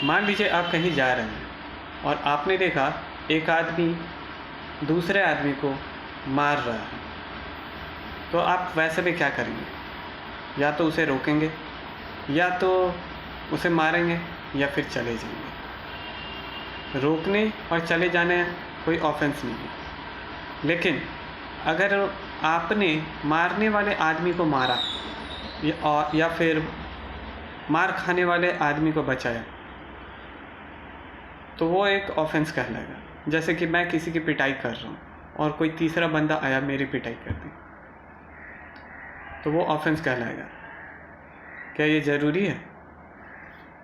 मान लीजिए आप कहीं जा रहे हैं और आपने देखा एक आदमी दूसरे आदमी को मार रहा है, तो आप वैसे में क्या करेंगे? या तो उसे रोकेंगे, या तो उसे मारेंगे, या फिर चले जाएंगे। रोकने और चले जाने कोई ऑफेंस नहीं है, लेकिन अगर आपने मारने वाले आदमी को मारा या फिर मार खाने वाले आदमी को बचाया, तो वो एक ऑफेंस कहलाएगा। जैसे कि मैं किसी की पिटाई कर रहा हूँ और कोई तीसरा बंदा आया मेरी पिटाई कर दी, तो वो ऑफेंस कहलाएगा। क्या ये ज़रूरी है?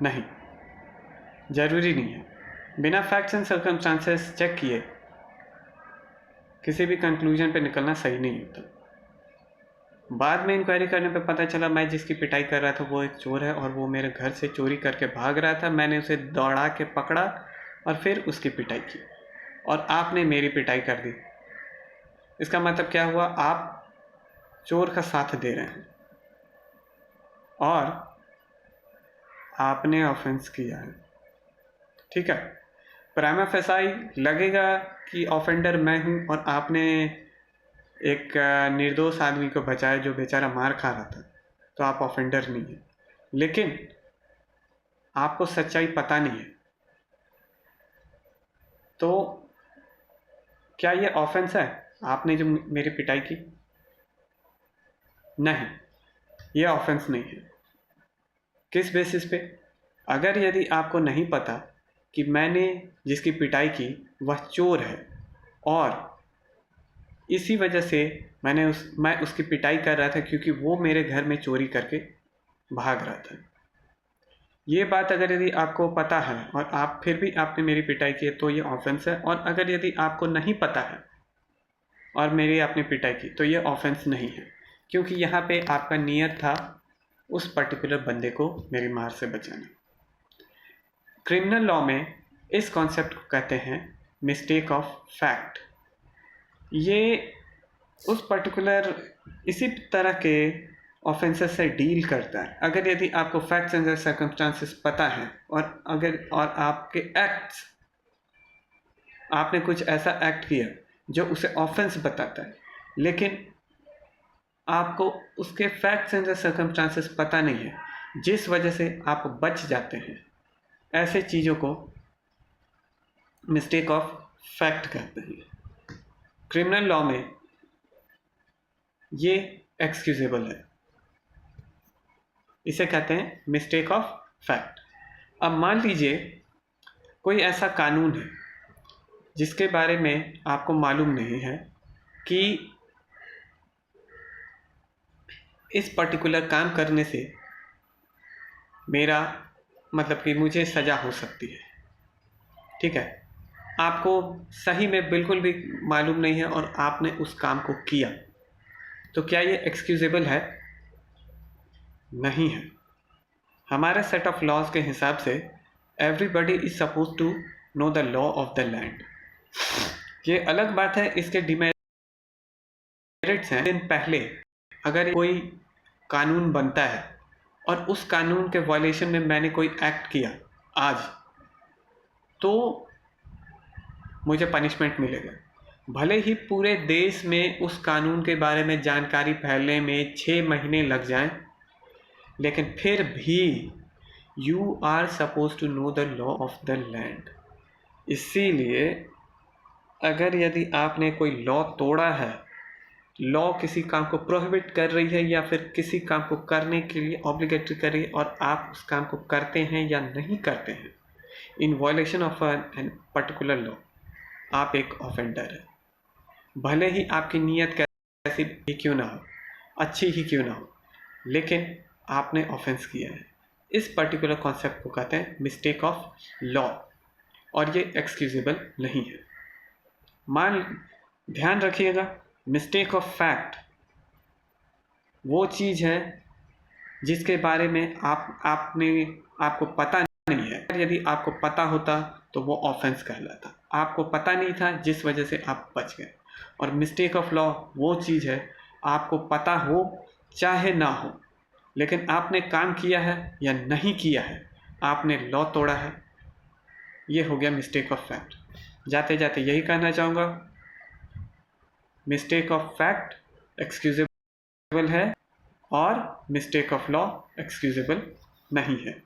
नहीं, ज़रूरी नहीं है। बिना फैक्ट्स एंड सर्कमस्टांसेस चेक किए किसी भी कंक्लूजन पे निकलना सही नहीं होता। बाद में इंक्वायरी करने पे पता चला मैं जिसकी पिटाई कर रहा था वो एक चोर है और वो मेरे घर से चोरी करके भाग रहा था। मैंने उसे दौड़ा के पकड़ा और फिर उसकी पिटाई की, और आपने मेरी पिटाई कर दी। इसका मतलब क्या हुआ? आप चोर का साथ दे रहे हैं और आपने ऑफेंस किया है। ठीक है, प्राइमा फेसाई लगेगा कि ऑफेंडर मैं हूँ और आपने एक निर्दोष आदमी को बचाया जो बेचारा मार खा रहा था, तो आप ऑफेंडर नहीं है। लेकिन आपको सच्चाई पता नहीं है, तो क्या ये ऑफेंस है आपने जो मेरी पिटाई की? नहीं, ये ऑफेंस नहीं है। किस बेसिस पे? अगर यदि आपको नहीं पता कि मैंने जिसकी पिटाई की वह चोर है और इसी वजह से मैं उसकी पिटाई कर रहा था क्योंकि वो मेरे घर में चोरी करके भाग रहा था, ये बात अगर यदि आपको पता है और आप फिर भी आपने मेरी पिटाई की है, तो ये ऑफेंस है। और अगर यदि आपको नहीं पता है और मेरी आपने पिटाई की, तो ये ऑफेंस नहीं है, क्योंकि यहाँ पे आपका नियत था उस पर्टिकुलर बंदे को मेरी मार से बचाना। क्रिमिनल लॉ में इस कॉन्सेप्ट को कहते हैं मिस्टेक ऑफ फैक्ट। ये उस पर्टिकुलर इसी तरह के ऑफेंसेस से डील करता है। अगर यदि आपको फैक्ट्स एंड सर्कमस्टांसेस पता है और आपके एक्ट्स, आपने कुछ ऐसा एक्ट किया जो उसे ऑफेंस बताता है, लेकिन आपको उसके फैक्ट्स एंड सर्कमस्टांसेस पता नहीं है, जिस वजह से आप बच जाते हैं, ऐसे चीज़ों को मिस्टेक ऑफ फैक्ट कहते हैं। क्रिमिनल लॉ में ये एक्सक्यूजेबल है, इसे कहते हैं मिस्टेक ऑफ फैक्ट। अब मान लीजिए कोई ऐसा कानून है जिसके बारे में आपको मालूम नहीं है कि इस पर्टिकुलर काम करने से मेरा मतलब कि मुझे सज़ा हो सकती है। ठीक है, आपको सही में बिल्कुल भी मालूम नहीं है और आपने उस काम को किया, तो क्या ये एक्सक्यूजेबल है? नहीं है। हमारे सेट ऑफ लॉज के हिसाब से everybody is suppose to know the law of the land. ये अलग बात है, इसके डिमेरिट्स हैं। दिन पहले अगर कोई कानून बनता है और उस कानून के वायलेशन में मैंने कोई एक्ट किया आज, तो मुझे पनिशमेंट मिलेगा। भले ही पूरे देश में उस कानून के बारे में जानकारी फैलने में 6 महीने लग जाएं, लेकिन फिर भी you are suppose to know the law of the land. इसीलिए अगर यदि आपने कोई लॉ तोड़ा है, लॉ किसी काम को प्रोहिबिट कर रही है या फिर किसी काम को करने के लिए ऑब्लिगेटरी कर रही है और आप उस काम को करते हैं या नहीं करते हैं in violation of an particular law, आप एक ऑफेंडर है। भले ही आपकी नीयत कैसी ही क्यों ना हो, अच्छी ही क्यों ना हो, लेकिन आपने ऑफेंस किया है। इस पर्टिकुलर कॉन्सेप्ट को कहते हैं मिस्टेक ऑफ लॉ, और ये एक्सक्यूजेबल नहीं है। ध्यान रखिएगा, मिस्टेक ऑफ फैक्ट वो चीज़ है जिसके बारे में आपको पता नहीं है। यदि आपको पता होता तो वो ऑफेंस कहलाता। आपको पता नहीं था जिस वजह से आप बच गए। और मिस्टेक ऑफ लॉ वो चीज़ है, आपको पता हो चाहे ना हो, लेकिन आपने काम किया है या नहीं किया है, आपने लॉ तोड़ा है, ये हो गया मिस्टेक ऑफ फैक्ट। जाते जाते यही कहना चाहूँगा, मिस्टेक ऑफ फैक्ट एक्सक्यूजेबल है और मिस्टेक ऑफ लॉ एक्सक्यूजेबल नहीं है।